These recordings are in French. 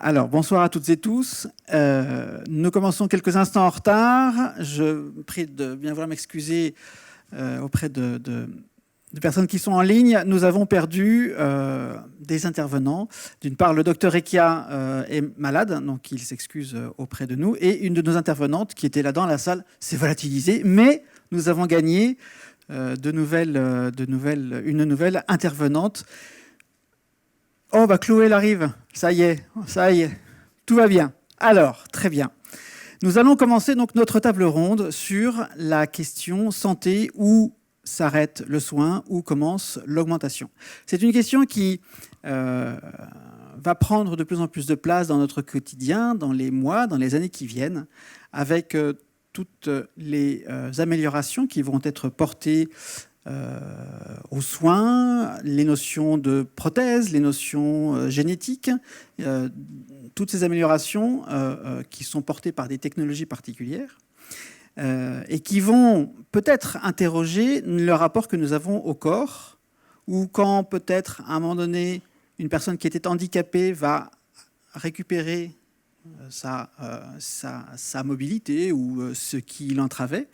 Alors, bonsoir à toutes et tous. Nous commençons quelques instants en retard. Je prie de bien vouloir m'excuser auprès de personnes qui sont en ligne. Nous avons perdu des intervenants. D'une part, le docteur Ekia est malade, donc il s'excuse auprès de nous. Et une de nos intervenantes qui était là dans la salle s'est volatilisée. Mais nous avons gagné une nouvelle intervenante. Oh, bah Chloé, elle arrive. Ça y est, tout va bien. Alors, très bien. Nous allons commencer donc notre table ronde sur la question santé, où s'arrête le soin, où commence l'augmentation. C'est une question qui va prendre de plus en plus de place dans notre quotidien, dans les mois, dans les années qui viennent, avec toutes les améliorations qui vont être portées aux soins, les notions de prothèses, les notions génétiques, toutes ces améliorations qui sont portées par des technologies particulières et qui vont peut-être interroger le rapport que nous avons au corps, ou quand peut-être à un moment donné, une personne qui était handicapée va récupérer sa mobilité ou ce qui l'entravait,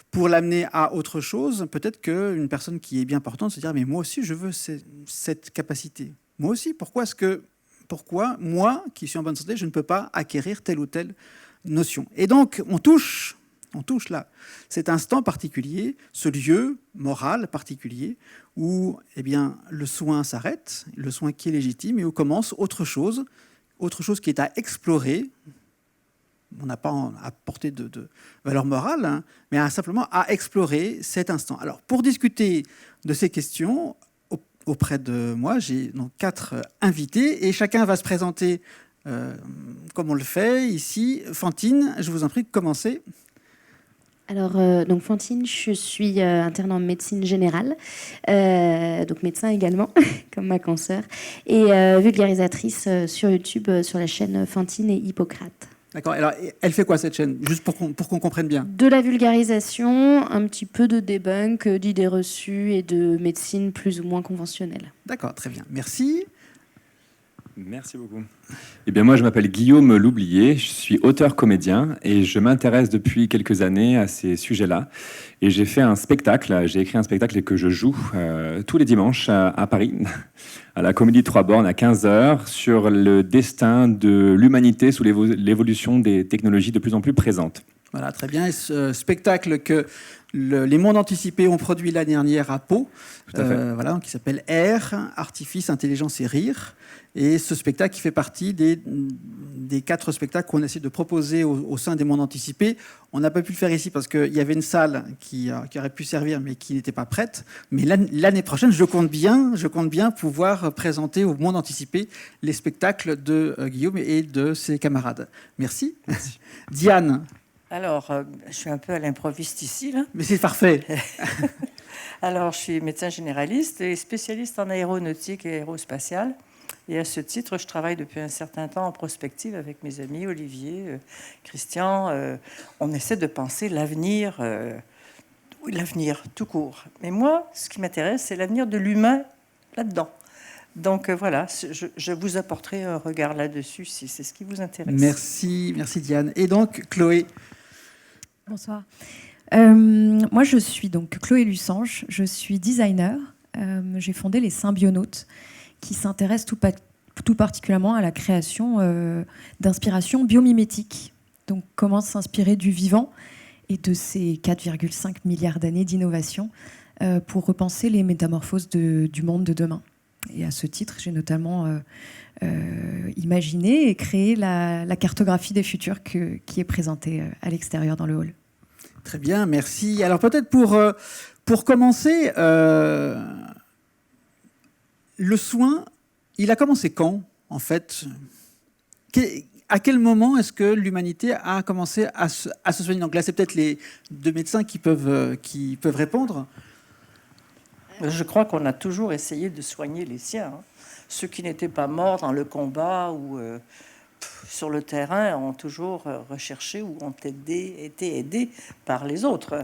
pour l'amener à autre chose. Peut-être qu'une personne qui est bien portante se dire « mais moi aussi, je veux cette capacité. Moi aussi, pourquoi moi, qui suis en bonne santé, je ne peux pas acquérir telle ou telle notion ?» Et donc, on touche là cet instant particulier, ce lieu moral particulier, où le soin s'arrête, le soin qui est légitime, et où commence autre chose qui est à explorer. On n'a pas à porter de valeur morale, hein, mais simplement à explorer cet instant. Alors, pour discuter de ces questions, auprès de moi, j'ai donc 4 invités, et chacun va se présenter comme on le fait ici. Fantine, je vous en prie de commencer. Alors, donc Fantine, je suis interne en médecine générale, donc médecin également, comme ma consoeur, et vulgarisatrice sur YouTube, sur la chaîne Fantine et Hippocrate. D'accord. Alors, elle fait quoi, cette chaîne? Juste pour qu'on comprenne bien. De la vulgarisation, un petit peu de debunk, d'idées reçues et de médecine plus ou moins conventionnelle. D'accord, très bien. Merci. Merci beaucoup. Eh bien, moi, je m'appelle Guillaume Loublier, je suis auteur-comédien et je m'intéresse depuis quelques années à ces sujets-là. Et j'ai écrit un spectacle que je joue tous les dimanches à Paris, à la Comédie de Trois Bornes à 15h, sur le destin de l'humanité sous l'évolution des technologies de plus en plus présentes. Voilà, très bien. Et ce spectacle que les mondes anticipés ont produit l'année dernière à Pau, voilà, qui s'appelle R, Artifice, Intelligence et Rire. Et ce spectacle qui fait partie des 4 spectacles qu'on essaie de proposer au sein des mondes anticipés. On n'a pas pu le faire ici parce qu'il y avait une salle qui aurait pu servir mais qui n'était pas prête. Mais l'année prochaine, je compte bien pouvoir présenter au monde anticipé les spectacles de Guillaume et de ses camarades. Merci. Diane. Alors, je suis un peu à l'improviste ici, là. Mais c'est parfait. Alors, je suis médecin généraliste et spécialiste en aéronautique et aérospatiale. Et à ce titre, je travaille depuis un certain temps en prospective avec mes amis Olivier, Christian. On essaie de penser l'avenir, l'avenir tout court. Mais moi, ce qui m'intéresse, c'est l'avenir de l'humain là-dedans. Donc voilà, je vous apporterai un regard là-dessus si c'est ce qui vous intéresse. Merci Diane. Et donc, Chloé. Bonsoir. Moi, je suis donc Chloé Lusange, je suis designer. J'ai fondé les Symbionautes, qui s'intéressent tout particulièrement à la création d'inspiration biomimétique. Donc, comment s'inspirer du vivant et de ces 4,5 milliards d'années d'innovation pour repenser les métamorphoses du monde de demain. Et à ce titre, j'ai notamment imaginé et créé la cartographie des futurs qui est présentée à l'extérieur dans le hall. Très bien, merci. Alors peut-être pour commencer, le soin, il a commencé quand, en fait? À quel moment est-ce que l'humanité a commencé à se soigner? Donc là, c'est peut-être les 2 médecins qui peuvent répondre. Je crois qu'on a toujours essayé de soigner les siens, hein. Ceux qui n'étaient pas morts dans le combat ou sur le terrain, ont toujours recherché ou ont été aidés par les autres.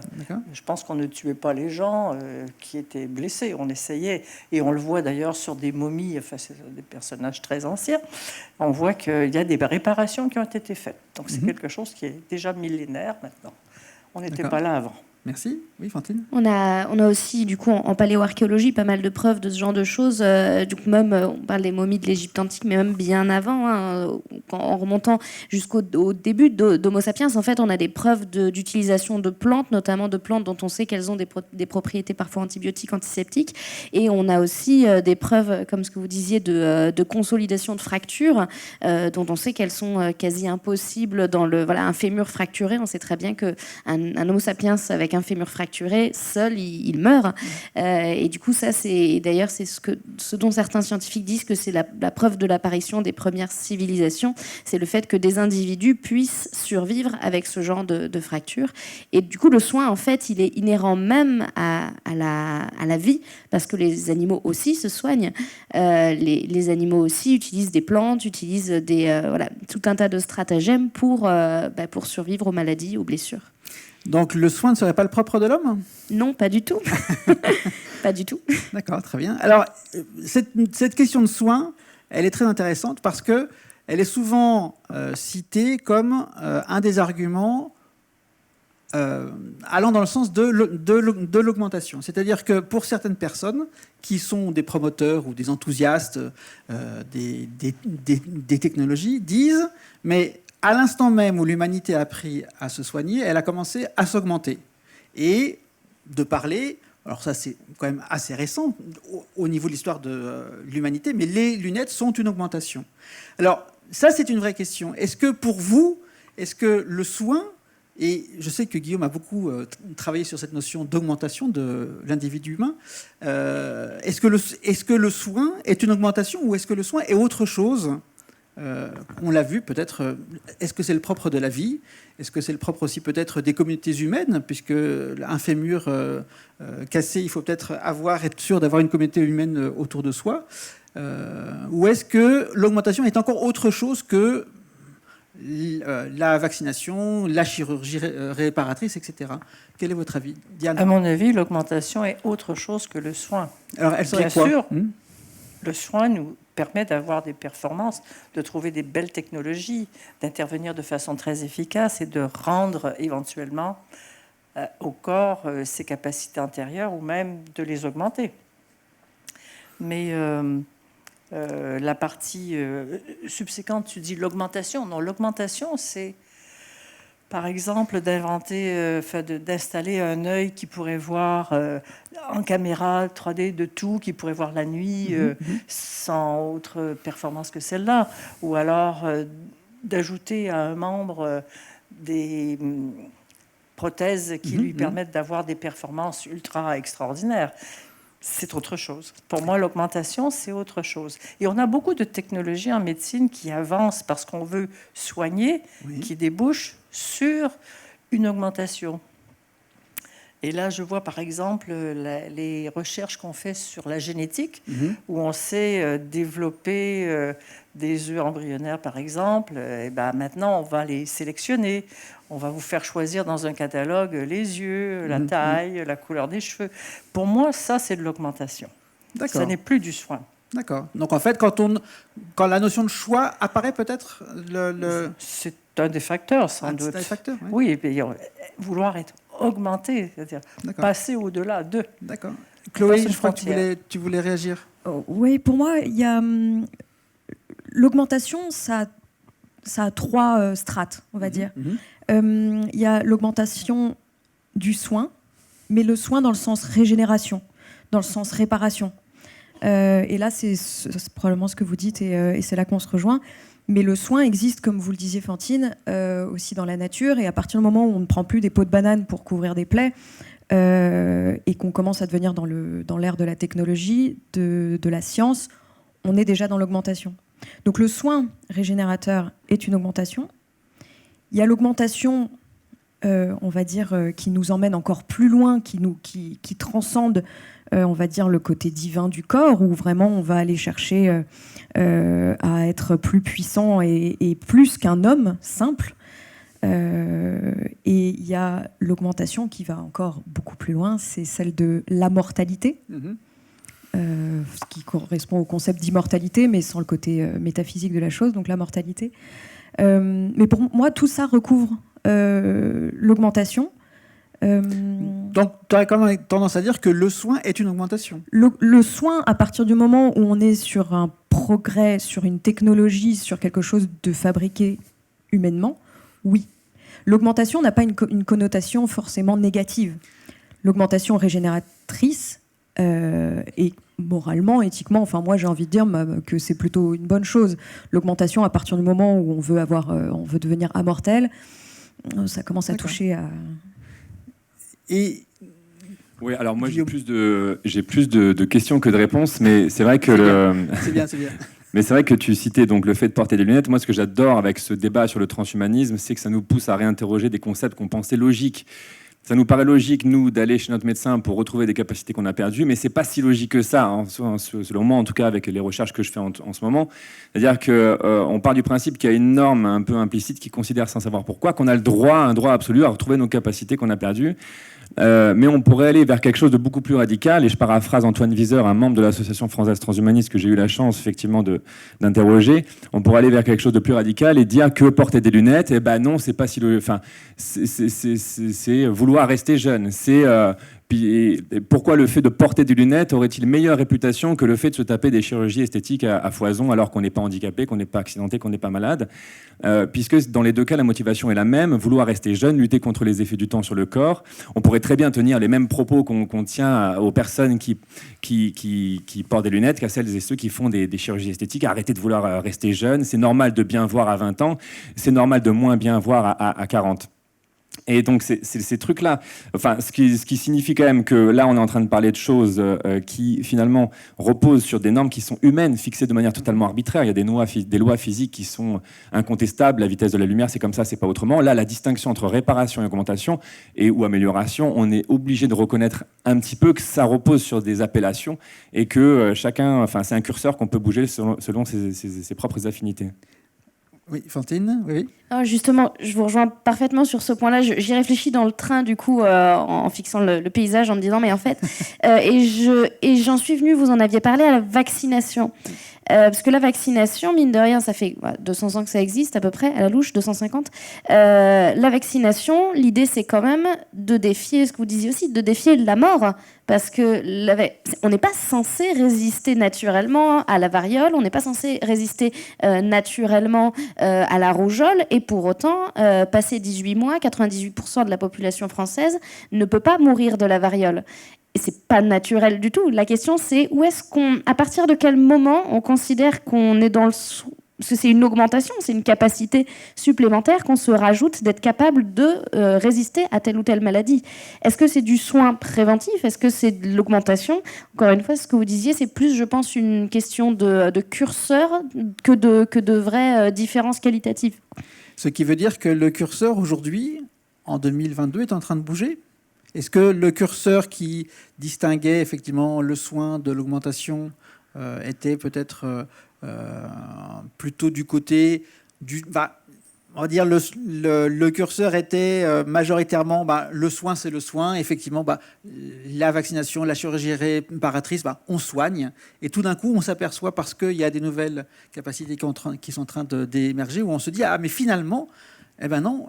Je pense qu'on ne tuait pas les gens qui étaient blessés. On essayait, et on le voit d'ailleurs sur des momies, enfin, c'est des personnages très anciens, on voit qu'il y a des réparations qui ont été faites. Donc c'est quelque chose qui est déjà millénaire maintenant. On n'était pas là avant. Merci. Oui, Fantine. On a aussi, du coup, en paléoarchéologie, pas mal de preuves de ce genre de choses. Du coup, même, on parle des momies de l'Égypte antique, mais même bien avant, en remontant jusqu'au début d'Homo sapiens, en fait, on a des preuves d'utilisation de plantes, notamment de plantes dont on sait qu'elles ont des propriétés parfois antibiotiques, antiseptiques. Et on a aussi des preuves, comme ce que vous disiez, de consolidation de fractures, dont on sait qu'elles sont quasi impossibles dans un fémur fracturé. On sait très bien qu'un Homo sapiens avec un fémur fracturé, seul, il meurt. Et du coup, ça, d'ailleurs, c'est ce dont certains scientifiques disent que c'est la preuve de l'apparition des premières civilisations. C'est le fait que des individus puissent survivre avec ce genre de fracture. Et du coup, le soin, en fait, il est inhérent même à la vie, parce que les animaux aussi se soignent. Les animaux aussi utilisent des plantes, utilisent tout un tas de stratagèmes pour survivre aux maladies, aux blessures. Donc le soin ne serait pas le propre de l'homme ? Non, pas du tout. Pas du tout. D'accord, très bien. Alors, cette question de soin, elle est très intéressante parce qu'elle est souvent citée comme un des arguments allant dans le sens de l'augmentation. C'est-à-dire que pour certaines personnes qui sont des promoteurs ou des enthousiastes des technologies, disent « mais à l'instant même où l'humanité a appris à se soigner, elle a commencé à s'augmenter. » Et de parler, alors ça c'est quand même assez récent au niveau de l'histoire de l'humanité, mais les lunettes sont une augmentation. Alors ça c'est une vraie question. Est-ce que pour vous, est-ce que le soin, et je sais que Guillaume a beaucoup travaillé sur cette notion d'augmentation de l'individu humain, est-ce que le soin est une augmentation ou est-ce que le soin est autre chose ? On l'a vu peut-être, est-ce que c'est le propre de la vie ? Est-ce que c'est le propre aussi peut-être des communautés humaines ? Puisque un fémur cassé, il faut peut-être être sûr d'avoir une communauté humaine autour de soi. Ou est-ce que l'augmentation est encore autre chose que la vaccination, la chirurgie réparatrice, etc. Quel est votre avis, Diane ? À mon avis, l'augmentation est autre chose que le soin. Alors, elle serait Bien quoi ? sûr, le soin nous permet d'avoir des performances, de trouver des belles technologies, d'intervenir de façon très efficace et de rendre éventuellement au corps ses capacités antérieures ou même de les augmenter. Mais la partie subséquente, tu dis l'augmentation. Non, l'augmentation, c'est par exemple d'installer un œil qui pourrait voir en caméra 3D de tout, qui pourrait voir la nuit sans autre performance que celle-là, ou alors d'ajouter à un membre des prothèses qui lui permettent d'avoir des performances ultra extraordinaires. C'est autre chose. Pour moi, l'augmentation, c'est autre chose. Et on a beaucoup de technologies en médecine qui avancent parce qu'on veut soigner, qui débouchent sur une augmentation. Et là, je vois par exemple les recherches qu'on fait sur la génétique, où on sait développer des œufs embryonnaires, par exemple. Et ben, maintenant, on va les sélectionner. On va vous faire choisir dans un catalogue les yeux, la taille, la couleur des cheveux. Pour moi, ça, c'est de l'augmentation. Ça n'est plus du soin. D'accord. Donc en fait, quand la notion de choix apparaît, peut-être c'est un des facteurs, sans doute. C'est un des facteurs, oui. Oui, vouloir être augmenté, c'est-à-dire passer au-delà de. D'accord. Chloé, je crois que tu voulais réagir. Oui, pour moi, il y a l'augmentation, ça a trois strates, on va dire. Il y a l'augmentation du soin, mais le soin dans le sens régénération, dans le sens réparation. Et là, c'est probablement ce que vous dites, et c'est là qu'on se rejoint. Mais le soin existe, comme vous le disiez, Fantine, aussi dans la nature. Et à partir du moment où on ne prend plus des peaux de banane pour couvrir des plaies, et qu'on commence à devenir dans l'ère de la technologie, de la science, on est déjà dans l'augmentation. Donc le soin régénérateur est une augmentation. Il y a l'augmentation, on va dire, qui nous emmène encore plus loin, qui transcende on va dire, le côté divin du corps, où vraiment on va aller chercher à être plus puissant et plus qu'un homme simple. Et il y a l'augmentation qui va encore beaucoup plus loin, c'est celle de la mortalité, ce qui correspond au concept d'immortalité, mais sans le côté métaphysique de la chose, donc la mortalité. Mais pour moi, tout ça recouvre l'augmentation. Donc, tu aurais quand même tendance à dire que le soin est une augmentation. Le soin, à partir du moment où on est sur un progrès, sur une technologie, sur quelque chose de fabriqué humainement, oui. L'augmentation n'a pas une connotation forcément négative. L'augmentation régénératrice et moralement, éthiquement, enfin moi j'ai envie de dire que c'est plutôt une bonne chose. L'augmentation, à partir du moment où on veut devenir immortel, ça commence à toucher à... Et oui, alors moi j'ai plus de questions que de réponses, mais c'est vrai que c'est bien. Mais c'est vrai que tu citais donc le fait de porter des lunettes. Moi, ce que j'adore avec ce débat sur le transhumanisme, c'est que ça nous pousse à réinterroger des concepts qu'on pensait logiques. Ça nous paraît logique, nous, d'aller chez notre médecin pour retrouver des capacités qu'on a perdues, mais c'est pas si logique que ça, hein, selon moi, en tout cas, avec les recherches que je fais en ce moment. C'est-à-dire qu'on part du principe qu'il y a une norme un peu implicite qui considère, sans savoir pourquoi, qu'on a un droit absolu à retrouver nos capacités qu'on a perdues. Mais on pourrait aller vers quelque chose de beaucoup plus radical, et je paraphrase Antoine Viseur, un membre de l'association française transhumaniste que j'ai eu la chance effectivement d'interroger. On pourrait aller vers quelque chose de plus radical et dire que porter des lunettes, eh ben non, c'est pas si c'est vouloir rester jeune. Et pourquoi le fait de porter des lunettes aurait-il meilleure réputation que le fait de se taper des chirurgies esthétiques à foison alors qu'on n'est pas handicapé, qu'on n'est pas accidenté, qu'on n'est pas malade, puisque dans les deux cas, la motivation est la même, vouloir rester jeune, lutter contre les effets du temps sur le corps. On pourrait très bien tenir les mêmes propos qu'on tient aux personnes qui portent des lunettes qu'à celles et ceux qui font des chirurgies esthétiques. Arrêtez de vouloir rester jeune, c'est normal de bien voir à 20 ans, c'est normal de moins bien voir à 40. Et donc, c'est ces trucs-là, enfin, ce qui signifie quand même que là, on est en train de parler de choses qui, finalement, reposent sur des normes qui sont humaines, fixées de manière totalement arbitraire. Il y a des lois physiques qui sont incontestables. La vitesse de la lumière, c'est comme ça, c'est pas autrement. Là, la distinction entre réparation et augmentation ou amélioration, on est obligé de reconnaître un petit peu que ça repose sur des appellations et que chacun, enfin, c'est un curseur qu'on peut bouger selon ses propres affinités. Oui, Fantine, oui. Non, justement, je vous rejoins parfaitement sur ce point-là. J'y réfléchis dans le train, du coup, en fixant le paysage, en me disant, mais en fait, et j'en suis venue, vous en aviez parlé, à la vaccination. Parce que la vaccination, mine de rien, ça fait 200 ans que ça existe, à peu près, à la louche, 250. La vaccination, l'idée, c'est quand même de défier, ce que vous disiez aussi, de défier la mort. Parce que on n'est pas censé résister naturellement à la variole, on n'est pas censé résister naturellement à la rougeole, et pour autant, passé 18 mois, 98% de la population française ne peut pas mourir de la variole. Et c'est pas naturel du tout. La question, c'est à partir de quel moment on considère qu'on est dans le... Parce que c'est une augmentation, c'est une capacité supplémentaire qu'on se rajoute d'être capable de résister à telle ou telle maladie. Est-ce que c'est du soin préventif ? Est-ce que c'est de l'augmentation ? Encore une fois, ce que vous disiez, c'est plus, je pense, une question de curseur que de vraies différences qualitatives. Ce qui veut dire que le curseur, aujourd'hui, en 2022, est en train de bouger ? Est-ce que le curseur qui distinguait effectivement le soin de l'augmentation était peut-être plutôt du côté du... on va dire le curseur était majoritairement le soin, c'est le soin. Effectivement, la vaccination, la chirurgie réparatrice, on soigne. Et tout d'un coup, on s'aperçoit, parce qu'il y a des nouvelles capacités qui sont en train d'émerger, où on se dit, mais finalement... Eh bien non,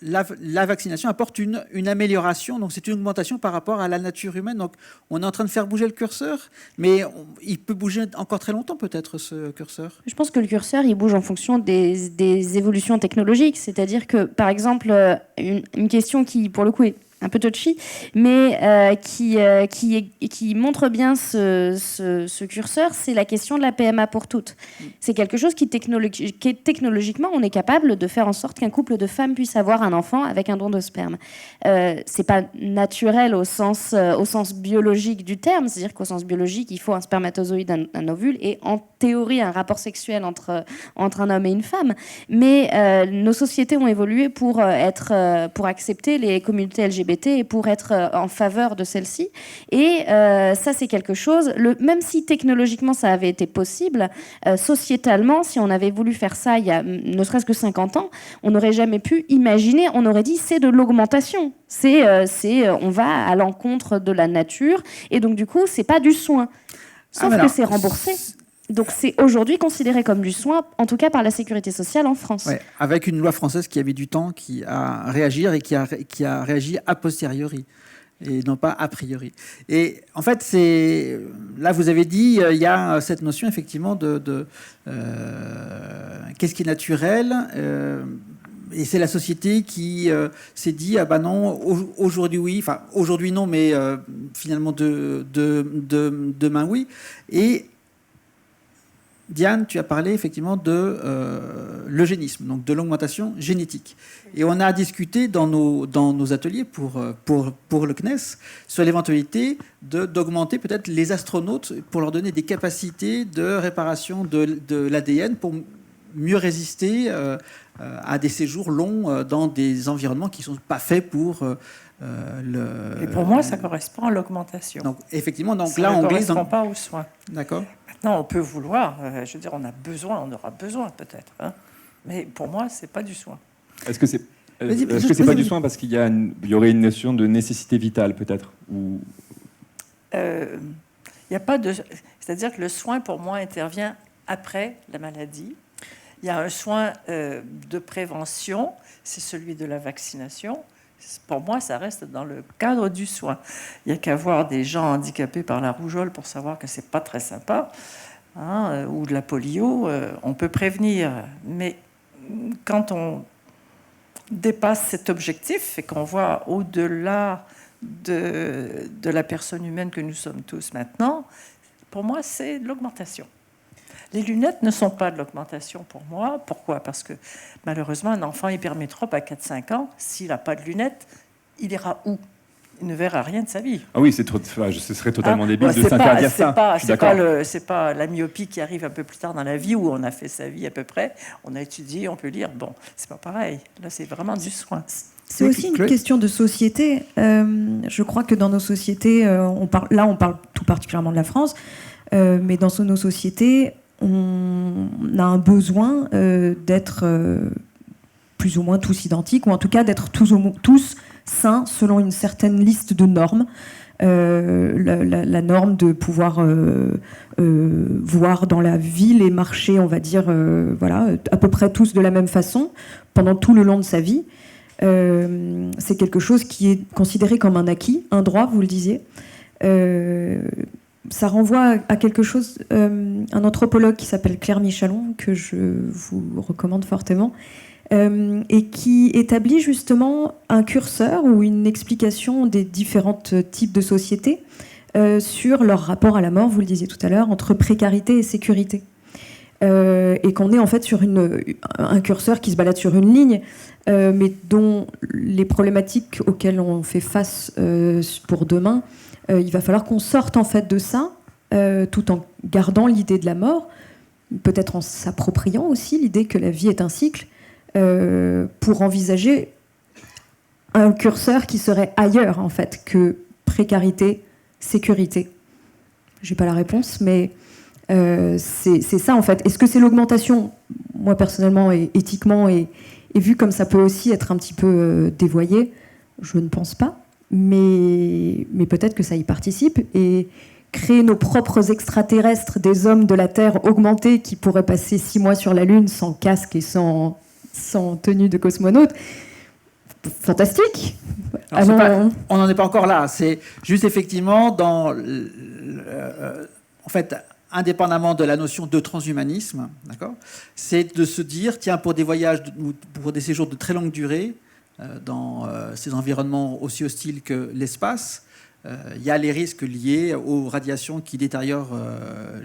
la vaccination apporte une amélioration, donc c'est une augmentation par rapport à la nature humaine. Donc on est en train de faire bouger le curseur, mais il peut bouger encore très longtemps peut-être, ce curseur. Je pense que le curseur, il bouge en fonction des évolutions technologiques. C'est-à-dire que, par exemple, une question qui, pour le coup, est un peu touchy, mais qui montre bien ce curseur, c'est la question de la PMA pour toutes. C'est quelque chose qui technologiquement, on est capable de faire en sorte qu'un couple de femmes puisse avoir un enfant avec un don de sperme. C'est pas naturel au sens biologique du terme, c'est-à-dire qu'au sens biologique, il faut un spermatozoïde, un ovule, et en théorie, un rapport sexuel entre un homme et une femme. Mais nos sociétés ont évolué pour accepter les communautés LGBT LGBT et pour être en faveur de celle-ci. Et ça, c'est quelque chose, même si technologiquement ça avait été possible, sociétalement, si on avait voulu faire ça il y a ne serait-ce que 50 ans, on n'aurait jamais pu imaginer, on aurait dit c'est de l'augmentation. On va à l'encontre de la nature et donc du coup, c'est pas du soin. Sauf que c'est remboursé. Donc c'est aujourd'hui considéré comme du soin, en tout cas par la sécurité sociale en France. Ouais, avec une loi française qui a mis du temps à réagir et qui a réagi a posteriori et non pas a priori. Et en fait, là vous avez dit, il y a cette notion effectivement de qu'est-ce qui est naturel. Et c'est la société qui s'est dit ah ben non, aujourd'hui oui, enfin aujourd'hui non, mais finalement demain oui. Et Diane, tu as parlé effectivement de l'eugénisme, donc de l'augmentation génétique. Et on a discuté dans nos ateliers pour le CNES sur l'éventualité d'augmenter peut-être les astronautes pour leur donner des capacités de réparation de l'ADN pour mieux résister à des séjours longs dans des environnements qui ne sont pas faits pour Et pour moi, ça correspond à l'augmentation. Donc, effectivement, ça là, ne correspond pas aux soins. D'accord. Maintenant, on peut vouloir, je veux dire, on aura besoin peut-être. Hein, mais pour moi, ce n'est pas du soin. Est-ce que c'est pas du soin parce qu'il y aurait une notion de nécessité vitale, peut-être ou... Y a pas de... C'est-à-dire que le soin, pour moi, intervient après la maladie. Il y a un soin de prévention, c'est celui de la vaccination. Pour moi, ça reste dans le cadre du soin. Il n'y a qu'à voir des gens handicapés par la rougeole pour savoir que c'est pas très sympa, hein, ou de la polio. On peut prévenir, mais quand on dépasse cet objectif et qu'on voit au-delà de la personne humaine que nous sommes tous maintenant, pour moi, c'est de l'augmentation. Les lunettes ne sont pas de l'augmentation pour moi. Pourquoi ? Parce que malheureusement, un enfant hypermétrope à 4-5 ans, s'il n'a pas de lunettes, il ira où ? Il ne verra rien de sa vie. Ah oui, ce serait totalement débile de s'interdire ça. C'est pas la myopie qui arrive un peu plus tard dans la vie où on a fait sa vie à peu près. On a étudié, on peut lire. Bon, c'est pas pareil. Là, c'est vraiment du soin. C'est aussi une question de société. Je crois que dans nos sociétés, on parle tout particulièrement de la France, mais dans nos sociétés, on a un besoin d'être plus ou moins tous identiques, ou en tout cas d'être tous sains selon une certaine liste de normes. La norme de pouvoir voir dans la ville et marcher, on va dire, à peu près tous de la même façon, pendant tout le long de sa vie. C'est quelque chose qui est considéré comme un acquis, un droit, vous le disiez. Ça renvoie à quelque chose, un anthropologue qui s'appelle Claire Michalon, que je vous recommande fortement, et qui établit justement un curseur ou une explication des différents types de sociétés sur leur rapport à la mort, vous le disiez tout à l'heure, entre précarité et sécurité. Et qu'on est en fait sur un curseur qui se balade sur une ligne, mais dont les problématiques auxquelles on fait face pour demain, il va falloir qu'on sorte en fait de ça, tout en gardant l'idée de la mort, peut-être en s'appropriant aussi l'idée que la vie est un cycle, pour envisager un curseur qui serait ailleurs en fait que précarité, sécurité. J'ai pas la réponse, mais c'est ça en fait. Est-ce que c'est l'augmentation ? Moi personnellement et éthiquement et vu comme ça peut aussi être un petit peu dévoyé, je ne pense pas. Mais peut-être que ça y participe, et créer nos propres extraterrestres, des hommes de la Terre augmentés qui pourraient passer 6 mois sur la Lune sans casque et sans tenue de cosmonaute, fantastique. On n'en est pas encore là, c'est juste effectivement en fait, indépendamment de la notion de transhumanisme, d'accord, c'est de se dire, tiens, pour des voyages ou pour des séjours de très longue durée, dans ces environnements aussi hostiles que l'espace, il y a les risques liés aux radiations qui détériorent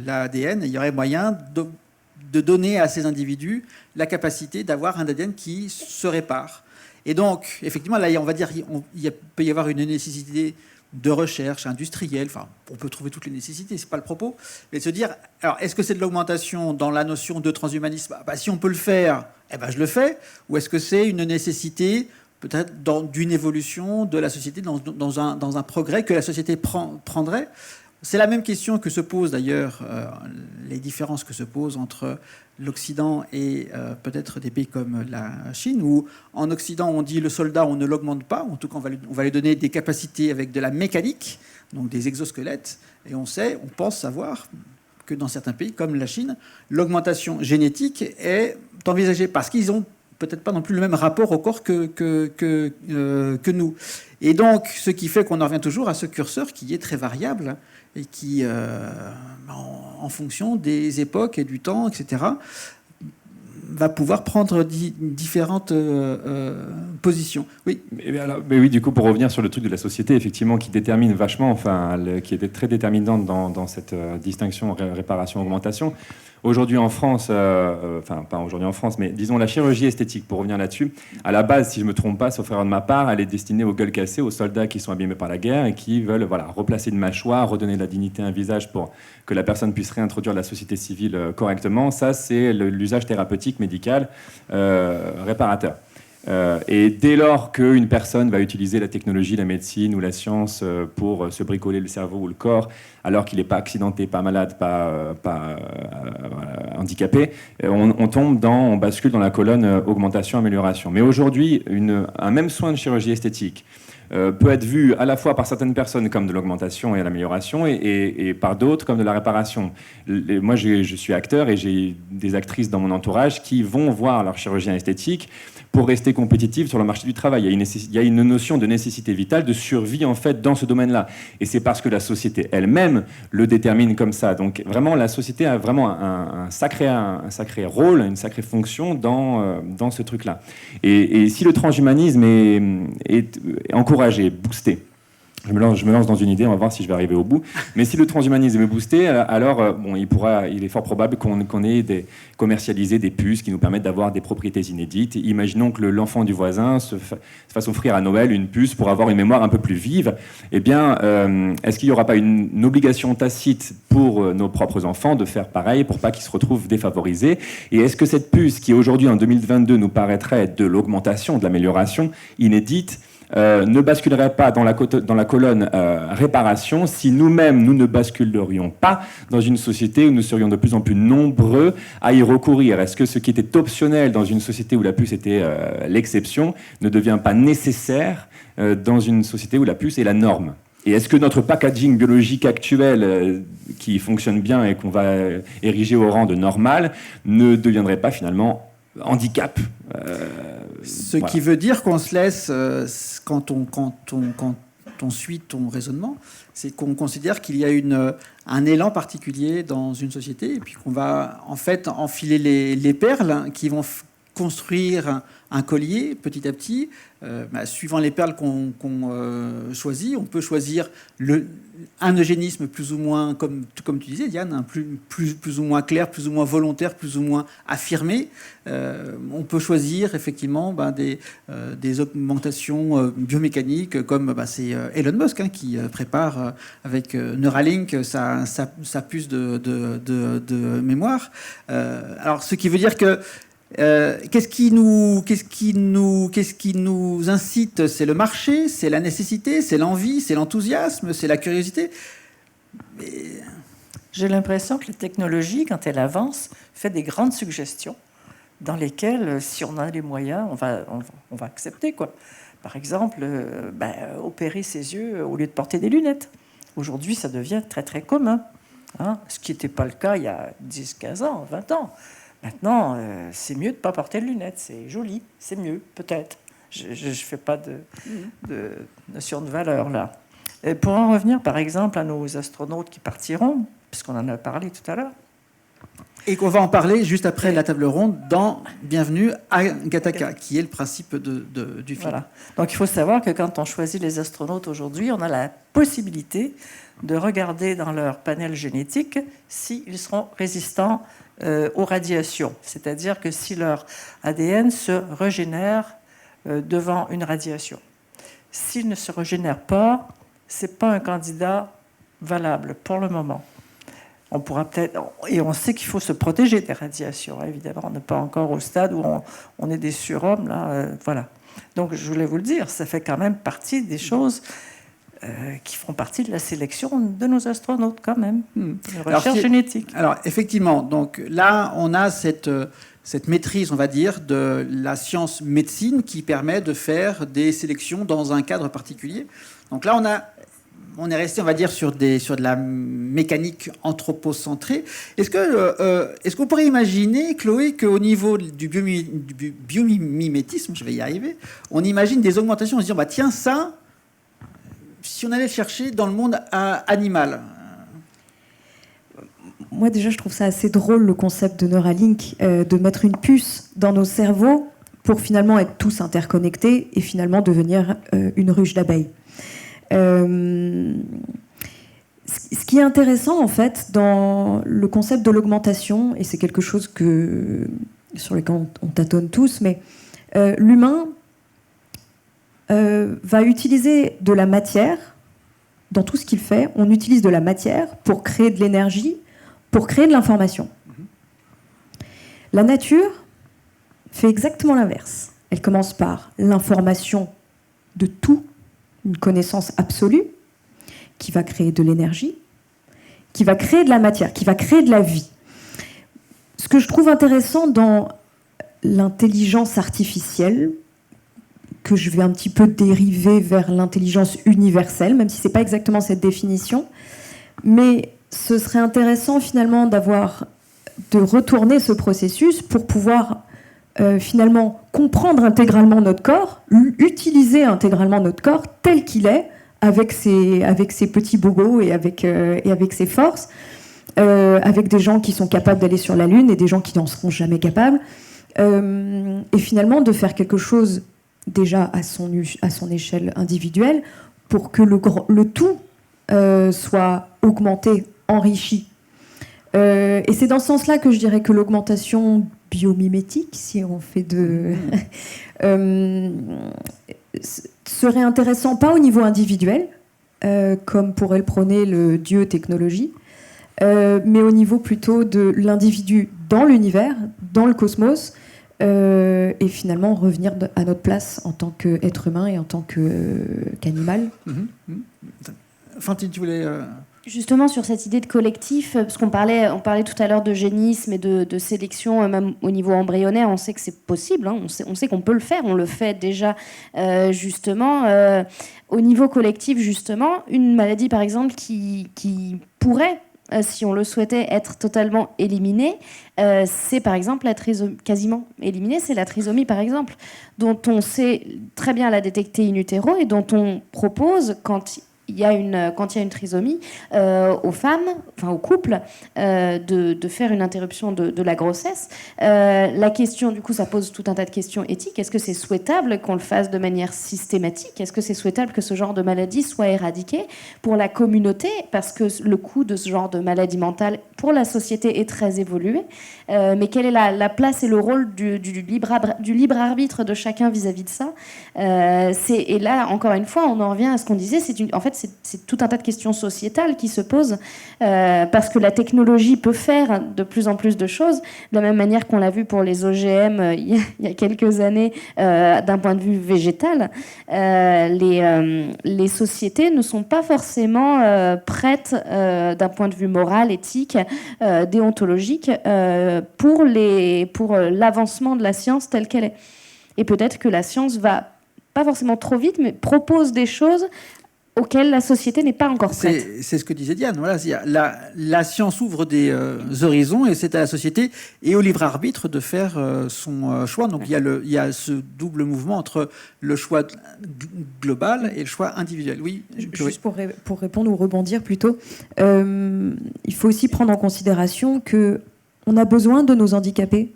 l'ADN. Il y aurait moyen de donner à ces individus la capacité d'avoir un ADN qui se répare. Et donc, effectivement, là, on va dire il peut y avoir une nécessité de recherche industrielle. Enfin, on peut trouver toutes les nécessités, c'est pas le propos. Mais de se dire, alors, est-ce que c'est de l'augmentation dans la notion de transhumanisme ? Si on peut le faire, je le fais. Ou est-ce que c'est une nécessité peut-être d'une évolution de la société, dans un progrès que la société prendrait. C'est la même question que se pose d'ailleurs, les différences que se posent entre l'Occident et peut-être des pays comme la Chine, où en Occident on dit le soldat on ne l'augmente pas, en tout cas on va lui donner des capacités avec de la mécanique, donc des exosquelettes, et on pense savoir que dans certains pays comme la Chine, l'augmentation génétique est envisagée parce qu'ils ont peut-être pas non plus le même rapport au corps que nous. Et donc, ce qui fait qu'on en revient toujours à ce curseur qui est très variable et qui, en fonction des époques et du temps, etc., va pouvoir prendre différentes positions. Oui. Mais oui, du coup, pour revenir sur le truc de la société, effectivement, qui détermine vachement, qui était très déterminante dans cette distinction réparation-augmentation. Aujourd'hui en France, enfin pas aujourd'hui en France, mais disons la chirurgie esthétique, pour revenir là-dessus, à la base, si je ne me trompe pas, sauf erreur de ma part, elle est destinée aux gueules cassées, aux soldats qui sont abîmés par la guerre et qui veulent replacer une mâchoire, redonner de la dignité à un visage pour que la personne puisse réintroduire la société civile correctement. Ça, c'est l'usage thérapeutique, médical, réparateur. Et dès lors qu'une personne va utiliser la technologie, la médecine ou la science pour se bricoler le cerveau ou le corps, alors qu'il n'est pas accidenté, pas malade, pas handicapé, on bascule dans la colonne augmentation-amélioration. Mais aujourd'hui, un même soin de chirurgie esthétique peut être vu à la fois par certaines personnes comme de l'augmentation et de l'amélioration et par d'autres comme de la réparation. Moi, je suis acteur et j'ai des actrices dans mon entourage qui vont voir leur chirurgien esthétique pour rester compétitive sur le marché du travail. Il y a une notion de nécessité vitale, de survie en fait dans ce domaine-là. Et c'est parce que la société elle-même le détermine comme ça. Donc vraiment, la société a vraiment un sacré rôle, une sacrée fonction dans ce truc-là. Et si le transhumanisme est encouragé, boosté, je me lance dans une idée, on va voir si je vais arriver au bout. Mais si le transhumanisme est boosté, alors il est fort probable qu'on ait commercialisé des puces qui nous permettent d'avoir des propriétés inédites. Imaginons que l'enfant du voisin se fasse offrir à Noël une puce pour avoir une mémoire un peu plus vive. Eh bien, est-ce qu'il n'y aura pas une obligation tacite pour nos propres enfants de faire pareil pour pas qu'ils se retrouvent défavorisés? Et est-ce que cette puce, qui aujourd'hui en 2022 nous paraîtrait de l'augmentation, de l'amélioration inédite, ne basculerait pas dans la colonne réparation si nous-mêmes, nous ne basculerions pas dans une société où nous serions de plus en plus nombreux à y recourir? Est-ce que ce qui était optionnel dans une société où la puce était l'exception ne devient pas nécessaire dans une société où la puce est la norme? Et est-ce que notre packaging biologique actuel, qui fonctionne bien et qu'on va ériger au rang de normal, ne deviendrait pas finalement handicap? Ce qui veut dire qu'on se laisse, quand on suit ton raisonnement, c'est qu'on considère qu'il y a un élan particulier dans une société et puis qu'on va en fait enfiler les perles qui vont construire un collier petit à petit. Suivant les perles qu'on choisit, on peut choisir un eugénisme plus ou moins, comme tu disais, Diane, plus ou moins clair, plus ou moins volontaire, plus ou moins affirmé. On peut choisir effectivement des augmentations biomécaniques, comme c'est Elon Musk qui prépare avec Neuralink sa puce de mémoire. Alors, ce qui veut dire que qu'est-ce qui nous incite? C'est le marché, c'est la nécessité, c'est l'envie, c'est l'enthousiasme, c'est la curiosité. J'ai l'impression que la technologie, quand elle avance, fait des grandes suggestions dans lesquelles, si on a les moyens, on va accepter, quoi. Par exemple, opérer ses yeux au lieu de porter des lunettes. Aujourd'hui, ça devient très, très commun. Ce qui n'était pas le cas il y a 10, 15 ans, 20 ans. Maintenant, c'est mieux de ne pas porter de lunettes. C'est joli, c'est mieux, peut-être. Je ne fais pas de notion de valeur, là. Et pour en revenir, par exemple, à nos astronautes qui partiront, puisqu'on en a parlé tout à l'heure. Et qu'on va en parler juste après la table ronde dans Bienvenue à Gattaca, qui est le principe du film. Voilà. Donc, il faut savoir que quand on choisit les astronautes aujourd'hui, on a la possibilité de regarder dans leur panel génétique s'ils seront résistants aux radiations. C'est-à-dire que si leur ADN se régénère devant une radiation. S'il ne se régénère pas, ce n'est pas un candidat valable pour le moment. On pourra peut-être, et on sait qu'il faut se protéger des radiations, hein, évidemment. On n'est pas encore au stade où on est des surhommes, là, voilà. Donc, je voulais vous le dire, ça fait quand même partie des choses qui font partie de la sélection de nos astronautes, quand même, de la recherche génétique. Alors, effectivement, donc là, on a cette maîtrise, on va dire, de la science médecine qui permet de faire des sélections dans un cadre particulier. Donc là, on est resté, on va dire, sur de la mécanique anthropocentrée. Est-ce qu'on pourrait imaginer, Chloé, qu'au niveau du biomimétisme, je vais y arriver, on imagine des augmentations en se disant, bah, tiens, ça, si on allait le chercher dans le monde animal? Moi, déjà, je trouve ça assez drôle, le concept de Neuralink, de mettre une puce dans nos cerveaux pour finalement être tous interconnectés et finalement devenir une ruche d'abeilles. Ce qui est intéressant, en fait, dans le concept de l'augmentation, et c'est quelque chose sur lequel on tâtonne tous, mais l'humain va utiliser de la matière. Dans tout ce qu'il fait, on utilise de la matière pour créer de l'énergie, pour créer de l'information. La nature fait exactement l'inverse. Elle commence par l'information de tout, une connaissance absolue, qui va créer de l'énergie, qui va créer de la matière, qui va créer de la vie. Ce que je trouve intéressant dans l'intelligence artificielle, que je vais un petit peu dériver vers l'intelligence universelle, même si ce n'est pas exactement cette définition, mais ce serait intéressant finalement de retourner ce processus pour pouvoir finalement comprendre intégralement notre corps, utiliser intégralement notre corps tel qu'il est, avec ses petits bobos et avec ses forces, avec des gens qui sont capables d'aller sur la Lune et des gens qui n'en seront jamais capables, et finalement de faire quelque chose déjà à son échelle individuelle pour que le tout soit augmenté, enrichi. Et c'est dans ce sens-là que je dirais que l'augmentation biomimétique, si on fait serait intéressant, pas au niveau individuel, comme pourrait le prôner le dieu technologie, mais au niveau plutôt de l'individu dans l'univers, dans le cosmos, et finalement revenir à notre place en tant qu'être humain et en tant qu'animal. Fantine, tu voulais... Justement, sur cette idée de collectif, parce on parlait tout à l'heure d'eugénisme et de sélection, même au niveau embryonnaire, on sait que c'est possible, hein, on sait qu'on peut le faire, on le fait déjà, justement. Au niveau collectif, justement, une maladie, par exemple, qui pourrait, si on le souhaitait, être totalement éliminée, c'est par exemple la trisomie, quasiment éliminée, c'est la trisomie, par exemple, dont on sait très bien la détecter in utero et dont on propose, quand il y a une trisomie, aux femmes, enfin aux couples, de faire une interruption de la grossesse. La question, du coup, ça pose tout un tas de questions éthiques. Est-ce que c'est souhaitable qu'on le fasse de manière systématique? Est-ce que c'est souhaitable que ce genre de maladie soit éradiqué pour la communauté? Parce que le coût de ce genre de maladie mentale pour la société est très évolué. Mais quelle est la place et le rôle du libre arbitre de chacun vis-à-vis de ça? Et là, encore une fois, on en revient à ce qu'on disait. C'est tout un tas de questions sociétales qui se posent parce que la technologie peut faire de plus en plus de choses, de la même manière qu'on l'a vu pour les OGM il y a quelques années d'un point de vue végétal. Les sociétés ne sont pas forcément prêtes d'un point de vue moral, éthique, déontologique pour l'avancement de la science telle qu'elle est. Et peut-être que la science va pas forcément trop vite, mais propose des choses auxquelles la société n'est pas encore prête. C'est ce que disait Diane. Voilà, la science ouvre des horizons et c'est à la société et au libre arbitre de faire son choix. Donc il y a ce double mouvement entre le choix global et le choix individuel. Oui. Juste pour répondre ou rebondir plutôt, il faut aussi prendre en considération que on a besoin de nos handicapés.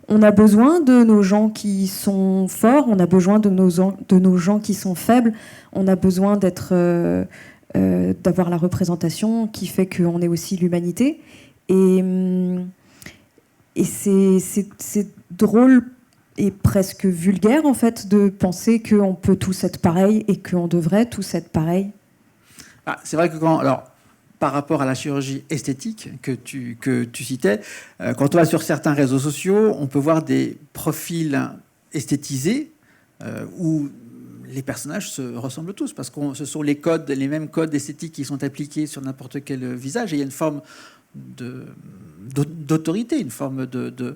On a besoin de nos gens qui sont forts, on a besoin de nos gens qui sont faibles, on a besoin d'avoir la représentation qui fait qu'on est aussi l'humanité. Et c'est drôle et presque vulgaire, en fait, de penser qu'on peut tous être pareils et qu'on devrait tous être pareils. C'est vrai que par rapport à la chirurgie esthétique que tu citais. Quand on va sur certains réseaux sociaux, on peut voir des profils esthétisés où les personnages se ressemblent tous, parce que ce sont les mêmes codes esthétiques qui sont appliqués sur n'importe quel visage, et il y a une forme d'autorité, une forme de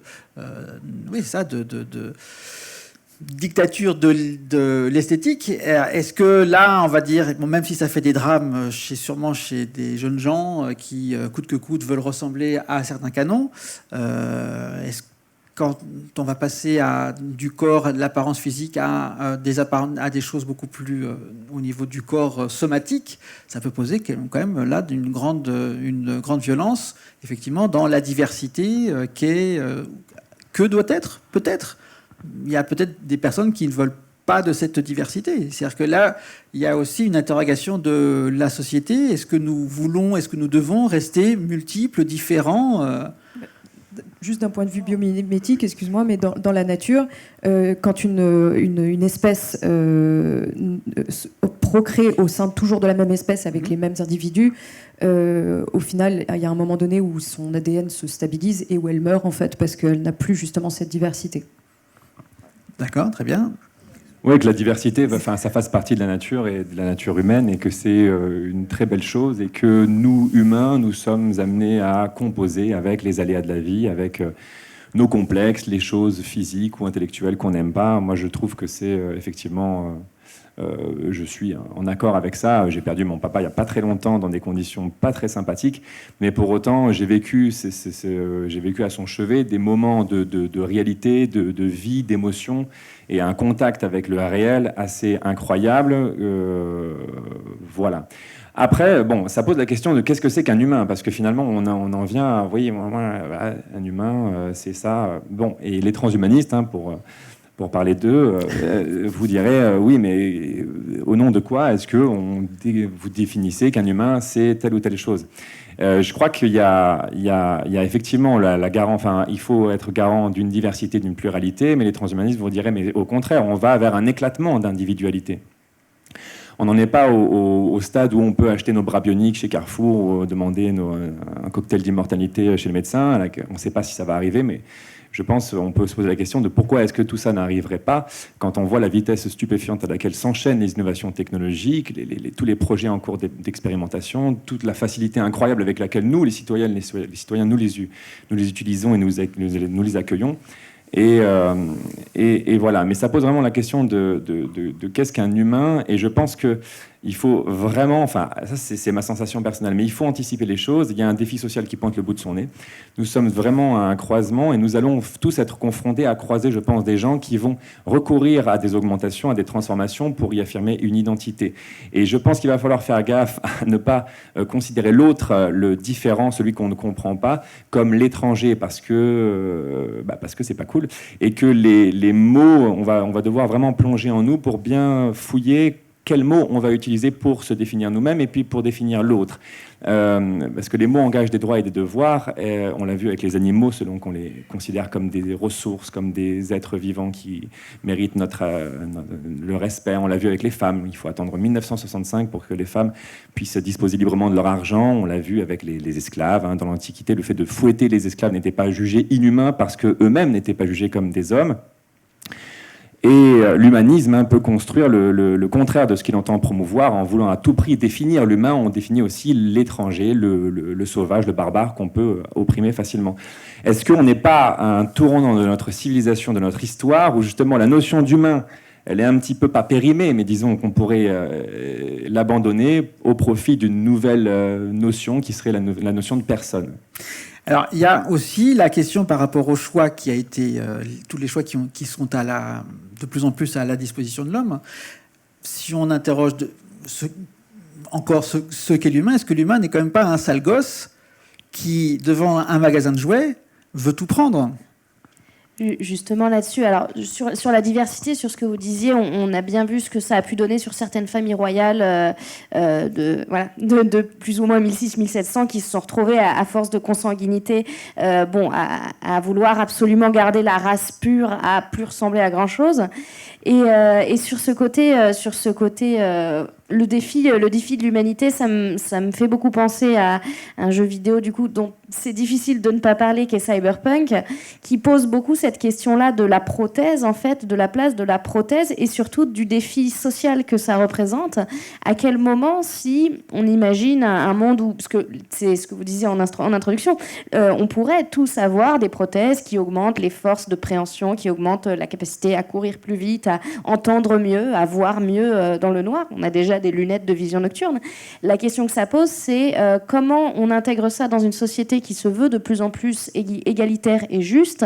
dictature de l'esthétique. Est-ce que là, on va dire, bon, même si ça fait des drames sûrement chez des jeunes gens qui, coûte que coûte, veulent ressembler à certains canons, est-ce que quand on va passer du corps, à de l'apparence physique, à des choses beaucoup plus au niveau du corps somatique, ça peut poser quand même là une grande violence, effectivement, dans la diversité que doit être, peut-être. Il y a peut-être des personnes qui ne veulent pas de cette diversité. C'est-à-dire que là, il y a aussi une interrogation de la société. Est-ce que nous voulons, est-ce que nous devons rester multiples, différents Juste d'un point de vue biomimétique, excuse-moi, mais dans la nature, quand une espèce procrée au sein toujours de la même espèce avec les mêmes individus, au final, il y a un moment donné où son ADN se stabilise et où elle meurt, en fait, parce qu'elle n'a plus justement cette diversité. D'accord, très bien. Oui, que la diversité, ça fasse partie de la nature et de la nature humaine, et que c'est une très belle chose, et que nous, humains, nous sommes amenés à composer avec les aléas de la vie, avec nos complexes, les choses physiques ou intellectuelles qu'on n'aime pas. Moi, je trouve que c'est effectivement... je suis en accord avec ça. J'ai perdu mon papa il n'y a pas très longtemps dans des conditions pas très sympathiques, mais pour autant j'ai vécu à son chevet des moments de réalité, de vie, d'émotion, et un contact avec le réel assez incroyable. Voilà. Après, bon, ça pose la question de qu'est-ce que c'est qu'un humain, parce que finalement on en vient à, vous voyez, un humain, c'est ça. Bon, et les transhumanistes, pour parler d'eux, vous direz oui, mais au nom de quoi est-ce que vous définissez qu'un humain c'est telle ou telle chose? Je crois qu'il y a effectivement la garant. Enfin, il faut être garant d'une diversité, d'une pluralité, mais les transhumanistes vous diraient mais au contraire, on va vers un éclatement d'individualité. On n'en est pas au stade où on peut acheter nos bras bioniques chez Carrefour ou demander un cocktail d'immortalité chez le médecin. On ne sait pas si ça va arriver, mais je pense qu'on peut se poser la question de pourquoi est-ce que tout ça n'arriverait pas quand on voit la vitesse stupéfiante à laquelle s'enchaînent les innovations technologiques, tous les projets en cours d'expérimentation, toute la facilité incroyable avec laquelle nous, les citoyens, nous les utilisons et nous les accueillons. Et voilà. Mais ça pose vraiment la question de qu'est-ce qu'un humain, et je pense que il faut vraiment, enfin, ça c'est ma sensation personnelle, mais il faut anticiper les choses. Il y a un défi social qui pointe le bout de son nez. Nous sommes vraiment à un croisement, et nous allons tous être confrontés à croiser, je pense, des gens qui vont recourir à des augmentations, à des transformations pour y affirmer une identité. Et je pense qu'il va falloir faire gaffe à ne pas considérer l'autre, le différent, celui qu'on ne comprend pas, comme l'étranger, parce que c'est pas cool, et que les mots, on va devoir vraiment plonger en nous pour bien fouiller quels mots on va utiliser pour se définir nous-mêmes et puis pour définir l'autre. Parce que les mots engagent des droits et des devoirs. On l'a vu avec les animaux, selon qu'on les considère comme des ressources, comme des êtres vivants qui méritent le respect. On l'a vu avec les femmes. Il faut attendre 1965 pour que les femmes puissent disposer librement de leur argent. On l'a vu avec les esclaves. Dans l'Antiquité, le fait de fouetter les esclaves n'était pas jugé inhumain parce qu'eux-mêmes n'étaient pas jugés comme des hommes. Et l'humanisme peut construire le contraire de ce qu'il entend promouvoir. En voulant à tout prix définir l'humain, on définit aussi l'étranger, le sauvage, le barbare qu'on peut opprimer facilement. Est-ce qu'on n'est pas à un tournant de notre civilisation, de notre histoire, où justement la notion d'humain, elle est un petit peu pas périmée, mais disons qu'on pourrait l'abandonner au profit d'une nouvelle notion qui serait la notion de personne? Alors, il y a aussi la question par rapport au choix qui a été... tous les choix qui sont de plus en plus à la disposition de l'homme. Si on interroge ce qu'est l'humain, est-ce que l'humain n'est quand même pas un sale gosse qui, devant un magasin de jouets, veut tout prendre? Justement là-dessus, alors sur la diversité, sur ce que vous disiez, on a bien vu ce que ça a pu donner sur certaines familles royales de plus ou moins 1600-1700 qui se sont retrouvées à force de consanguinité, à vouloir absolument garder la race pure, à plus ressembler à grand-chose. Et sur ce côté, le défi de l'humanité, ça me fait beaucoup penser à un jeu vidéo du coup dont c'est difficile de ne pas parler, qui est Cyberpunk, qui pose beaucoup cette question-là de la prothèse, en fait, de la place de la prothèse et surtout du défi social que ça représente. À quel moment, si on imagine un monde où, parce que c'est ce que vous disiez en introduction, on pourrait tous avoir des prothèses qui augmentent les forces de préhension, qui augmentent la capacité à courir plus vite, à entendre mieux, à voir mieux dans le noir. On a déjà des lunettes de vision nocturne. La question que ça pose, c'est comment on intègre ça dans une société qui se veut de plus en plus égalitaire et juste,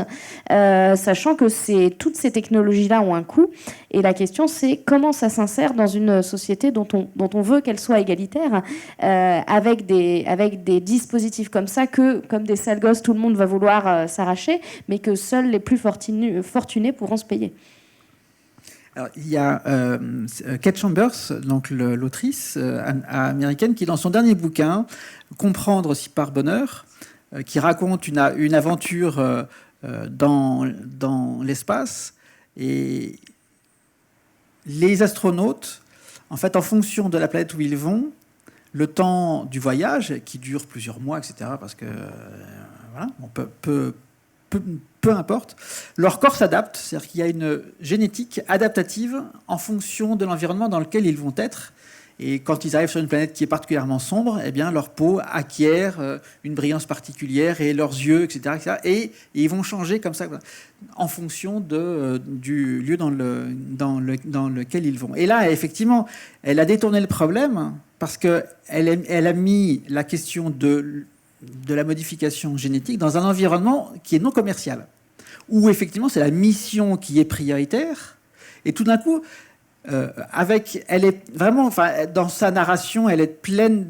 sachant que toutes ces technologies-là ont un coût. Et la question, c'est comment ça s'insère dans une société dont on veut qu'elle soit égalitaire, avec des dispositifs comme ça que, comme des sales gosses, tout le monde va vouloir s'arracher, mais que seuls les plus fortunés pourront se payer. Alors, il y a Kate Chambers, donc l'autrice américaine, qui dans son dernier bouquin, Comprendre si par bonheur, qui raconte une aventure dans l'espace, et les astronautes, en fait, en fonction de la planète où ils vont, le temps du voyage, qui dure plusieurs mois, etc., parce que voilà, on peu importe, leur corps s'adapte, c'est-à-dire qu'il y a une génétique adaptative en fonction de l'environnement dans lequel ils vont être. Et quand ils arrivent sur une planète qui est particulièrement sombre, eh bien, leur peau acquiert une brillance particulière et leurs yeux, etc. etc. Et ils vont changer comme ça en fonction du lieu dans lequel ils vont. Et là, effectivement, elle a détourné le problème parce qu'elle a mis la question de la modification génétique dans un environnement qui est non commercial, où effectivement c'est la mission qui est prioritaire, et tout d'un coup, elle est vraiment, dans sa narration, elle est pleine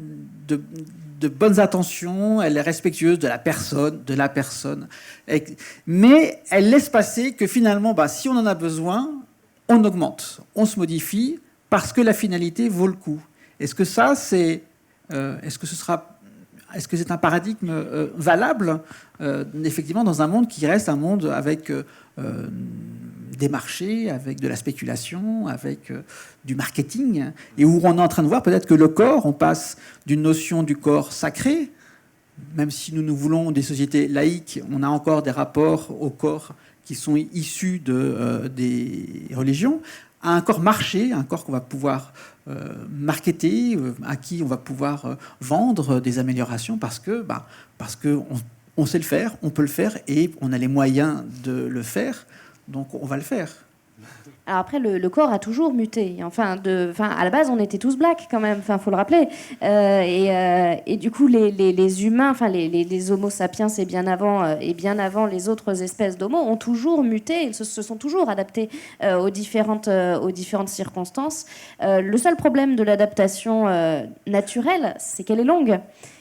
de bonnes intentions, elle est respectueuse de la personne, mais elle laisse passer que finalement, si on en a besoin, on augmente, on se modifie, parce que la finalité vaut le coup. Est-ce que ça, est-ce que c'est un paradigme valable, effectivement, dans un monde qui reste un monde avec des marchés, avec de la spéculation, avec du marketing, et où on est en train de voir peut-être que le corps, on passe d'une notion du corps sacré, même si nous voulons des sociétés laïques, on a encore des rapports au corps qui sont issus des religions, à un corps marché, un corps qu'on va pouvoir marketer, à qui on va pouvoir vendre des améliorations parce que on sait le faire, on peut le faire et on a les moyens de le faire, donc on va le faire. Alors après, le corps a toujours muté. Enfin, à la base, on était tous blacks quand même. Enfin, faut le rappeler. Et du coup, les humains, enfin les Homo sapiens, et bien avant les autres espèces d'Homo, ont toujours muté. Ils se sont toujours adaptés aux différentes circonstances. Le seul problème de l'adaptation naturelle, c'est qu'elle est longue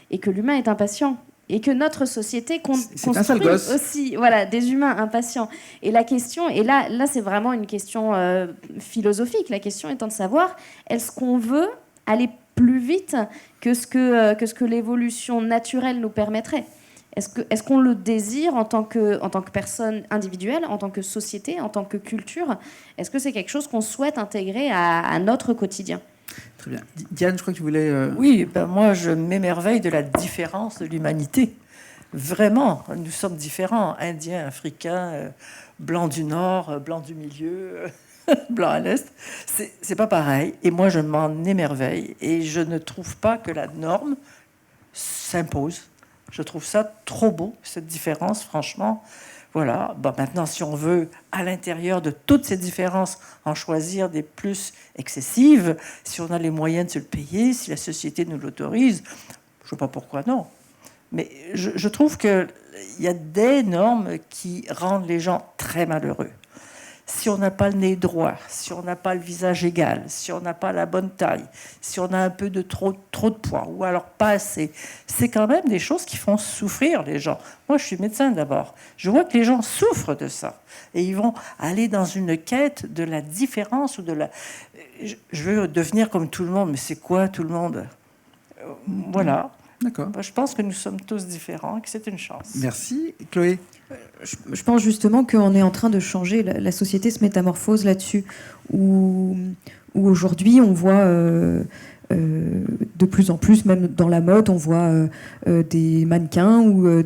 et que l'humain est impatient. Et que notre société construit aussi des humains impatients. Et la question, et là c'est vraiment une question philosophique, la question étant de savoir, est-ce qu'on veut aller plus vite que ce que l'évolution naturelle nous permettrait ? Est-ce qu'on le désire en tant que personne individuelle, en tant que société, en tant que culture ? Est-ce que c'est quelque chose qu'on souhaite intégrer à notre quotidien ? Très bien. Diane, je crois que tu voulais... Oui, moi je m'émerveille de la différence de l'humanité. Vraiment, nous sommes différents. Indiens, Africains, Blancs du Nord, Blancs du Milieu, Blancs à l'Est. C'est pas pareil. Et moi je m'en émerveille. Et je ne trouve pas que la norme s'impose. Je trouve ça trop beau, cette différence, franchement. Voilà. Maintenant, si on veut, à l'intérieur de toutes ces différences, en choisir des plus excessives, si on a les moyens de se le payer, si la société nous l'autorise, je ne sais pas pourquoi non. Mais je trouve qu'il y a des normes qui rendent les gens très malheureux. si on n'a pas le nez droit, si on n'a pas le visage égal, si on n'a pas la bonne taille, si on a un peu de trop de poids, ou alors pas assez, c'est quand même des choses qui font souffrir les gens. Moi, je suis médecin d'abord. Je vois que les gens souffrent de ça. Et ils vont aller dans une quête de la différence ou de la... Je veux devenir comme tout le monde, mais c'est quoi tout le monde? Voilà. D'accord. Je pense que nous sommes tous différents et que c'est une chance. Merci. Chloé? Je pense justement qu'on est en train de changer. La société se métamorphose là-dessus, où aujourd'hui on voit de plus en plus, même dans la mode, on voit des mannequins ou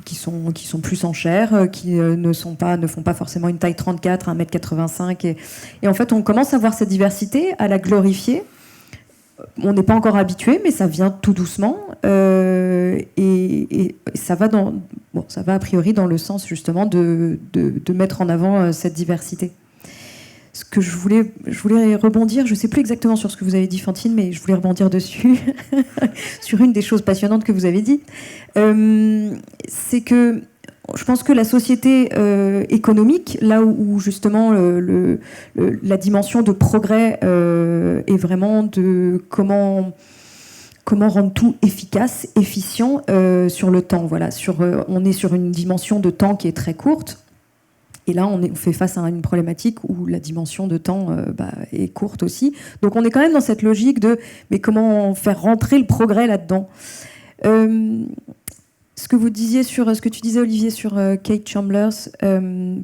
qui sont plus en chair, qui ne font pas forcément une taille 34, 1m85. Et en fait, on commence à voir cette diversité, à la glorifier. On n'est pas encore habitué, mais ça vient tout doucement. Et ça va ça va a priori dans le sens justement de mettre en avant cette diversité. Ce que je voulais rebondir, je ne sais plus exactement sur ce que vous avez dit, Fantine, mais je voulais rebondir dessus, sur une des choses passionnantes que vous avez dit. C'est que je pense que la société économique, là où justement la dimension de progrès est vraiment de comment rendre tout efficace, efficient sur le temps. Voilà, on est sur une dimension de temps qui est très courte. Et là, on fait face à une problématique où la dimension de temps est courte aussi. Donc on est quand même dans cette logique de mais comment faire rentrer le progrès là-dedans. Ce que vous disiez ce que tu disais, Olivier, sur Kate Chambers,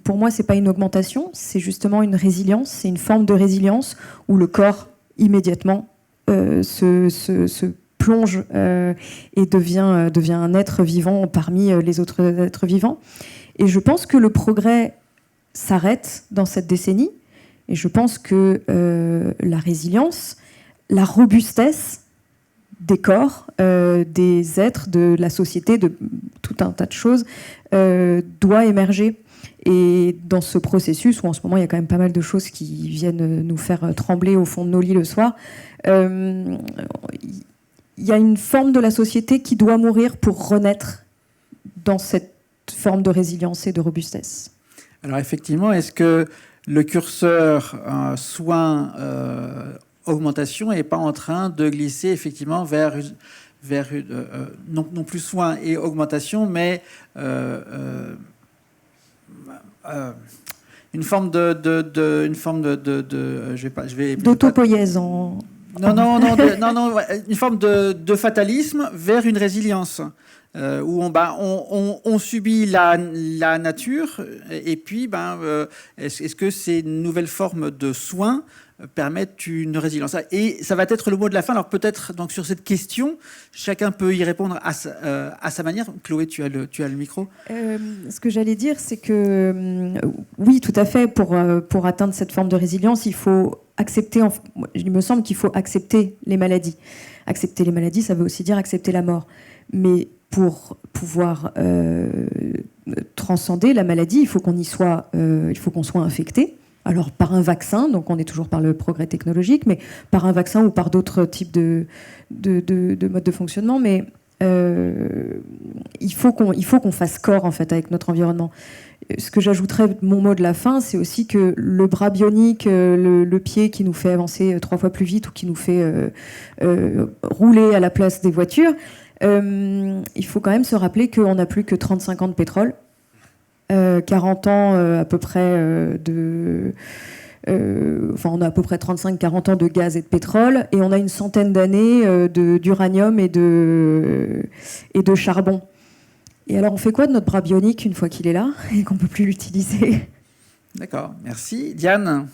pour moi, c'est pas une augmentation, c'est justement une résilience, c'est une forme de résilience où le corps immédiatement se plonge et devient un être vivant parmi les autres êtres vivants. Et je pense que le progrès s'arrête dans cette décennie. Et je pense que la résilience, la robustesse des corps, des êtres, de la société, de tout un tas de choses, doit émerger. Et dans ce processus, où en ce moment il y a quand même pas mal de choses qui viennent nous faire trembler au fond de nos lits le soir, il y a une forme de la société qui doit mourir pour renaître dans cette forme de résilience et de robustesse. Alors effectivement, est-ce que le curseur soin augmentation n'est pas en train de glisser effectivement vers non plus soin et augmentation, mais une forme d'autopoïèse en... Non, une forme de fatalisme vers une résilience. Où on subit la nature, et puis est-ce que ces nouvelles formes de soins permettent une résilience? Et ça va être le mot de la fin. Alors peut-être donc sur cette question, chacun peut y répondre à sa manière. Chloé, tu as le micro. Ce que j'allais dire, c'est que oui, tout à fait, pour atteindre cette forme de résilience, il faut accepter, il me semble qu'il faut accepter les maladies. Accepter les maladies, ça veut aussi dire accepter la mort. Mais pour pouvoir transcender la maladie, il faut qu'on soit infecté. Alors par un vaccin, donc on est toujours par le progrès technologique, mais par un vaccin ou par d'autres types de modes de fonctionnement. Mais il faut qu'on fasse corps en fait avec notre environnement. Ce que j'ajouterais, mon mot de la fin, c'est aussi que le bras bionique, le pied qui nous fait avancer 3 fois plus vite ou qui nous fait rouler à la place des voitures, il faut quand même se rappeler qu'on n'a plus que 35 ans de pétrole, 40 ans à peu près on a à peu près 35-40 ans de gaz et de pétrole, et on a une centaine d'années d'uranium et de charbon. Et alors on fait quoi de notre bras bionique une fois qu'il est là et qu'on ne peut plus l'utiliser? D'accord, merci. Diane?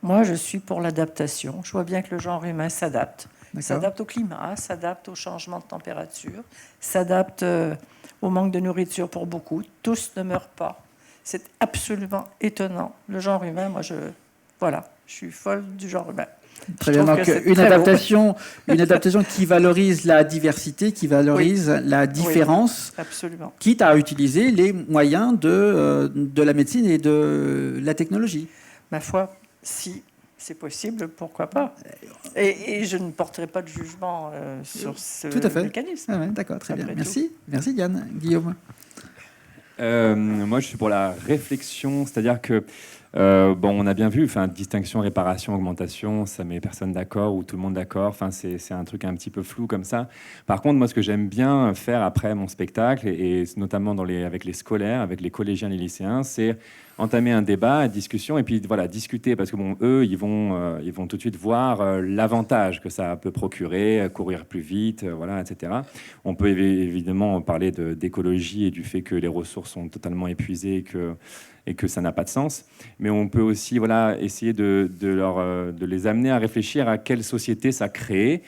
Moi, je suis pour l'adaptation. Je vois bien que le genre humain s'adapte. D'accord. S'adapte au climat, s'adapte au changement de température, s'adapte au manque de nourriture pour beaucoup. Tous ne meurent pas. C'est absolument étonnant. Le genre humain, moi, je suis folle du genre humain. Très bien, donc une adaptation qui valorise la diversité, qui valorise la différence, absolument. Quitte à utiliser les moyens de la médecine et de la technologie. Ma foi, si c'est possible, pourquoi pas. Et je ne porterai pas de jugement sur ce mécanisme. Ah ouais, d'accord, très bien. Merci Diane. Guillaume? Moi, je suis pour la réflexion, c'est-à-dire que Bon, on a bien vu, distinction, réparation, augmentation, ça met personne d'accord ou tout le monde d'accord. C'est un truc un petit peu flou comme ça. Par contre, moi, ce que j'aime bien faire après mon spectacle, et notamment avec les scolaires, avec les collégiens, les lycéens, c'est entamer un débat, une discussion, et puis voilà, discuter, parce que bon, eux, ils vont tout de suite voir l'avantage que ça peut procurer, courir plus vite, voilà, etc. On peut évidemment parler d'écologie et du fait que les ressources sont totalement épuisées et que ça n'a pas de sens. Mais on peut aussi essayer de les amener à réfléchir à quelle société ça crée.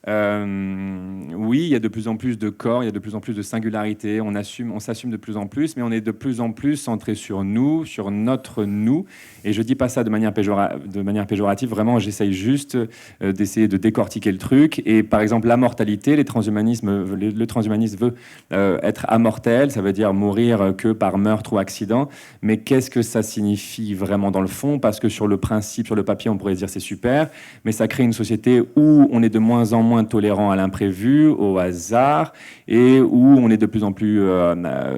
Oui, il y a de plus en plus de corps, il y a de plus en plus de singularité, on s'assume de plus en plus, mais on est de plus en plus centré sur nous, sur notre nous. Et je dis pas ça de manière péjorative, vraiment, j'essaye juste d'essayer de décortiquer le truc. Et par exemple, la mortalité, le transhumanisme veut être amortel, ça veut dire mourir que par meurtre ou accident. Mais qu'est-ce que ça signifie vraiment dans le fond? Parce que sur le principe, sur le papier, on pourrait se dire c'est super, mais ça crée une société où on est de moins en moins tolérant à l'imprévu, au hasard, et où on est de plus en plus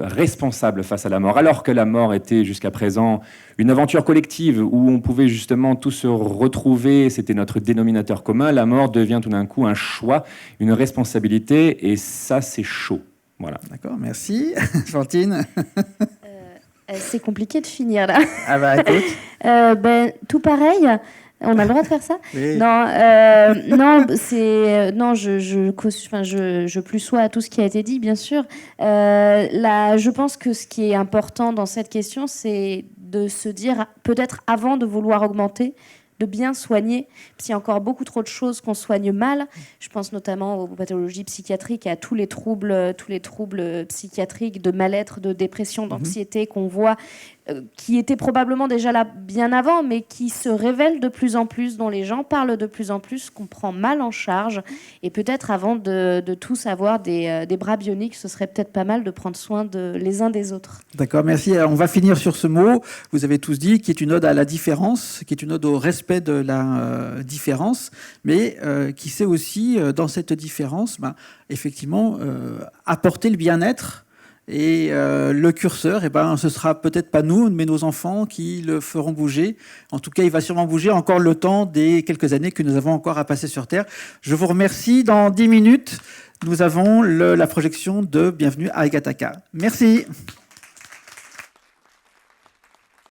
responsable face à la mort. Alors que la mort était jusqu'à présent une aventure collective où on pouvait justement tous se retrouver, c'était notre dénominateur commun, la mort devient tout d'un coup un choix, une responsabilité, et ça, c'est chaud. Voilà. D'accord, merci. Fantine. C'est compliqué de finir là. Ah bah écoute. Tout pareil. On a le droit de faire ça? Oui. Non, je plus sois à tout ce qui a été dit, bien sûr. Je pense que ce qui est important dans cette question, c'est de se dire, peut-être avant de vouloir augmenter, de bien soigner, parce qu'il y a encore beaucoup trop de choses qu'on soigne mal. Je pense notamment aux pathologies psychiatriques et à tous les troubles psychiatriques, de mal-être, de dépression, d'anxiété qu'on voit, qui étaient probablement déjà là bien avant, mais qui se révèlent de plus en plus, dont les gens parlent de plus en plus, qu'on prend mal en charge. Et peut-être avant de tous avoir des bras bioniques, ce serait peut-être pas mal de prendre soin les uns des autres. D'accord, merci. Alors, on va finir sur ce mot, vous avez tous dit, qui est une ode à la différence, qui est une ode au respect de la différence, mais qui sait aussi, dans cette différence, effectivement, apporter le bien-être. Et le curseur, ce sera peut-être pas nous, mais nos enfants qui le feront bouger. En tout cas, il va sûrement bouger encore le temps des quelques années que nous avons encore à passer sur Terre. Je vous remercie. Dans 10 minutes, nous avons la projection de Bienvenue à Agataka. Merci.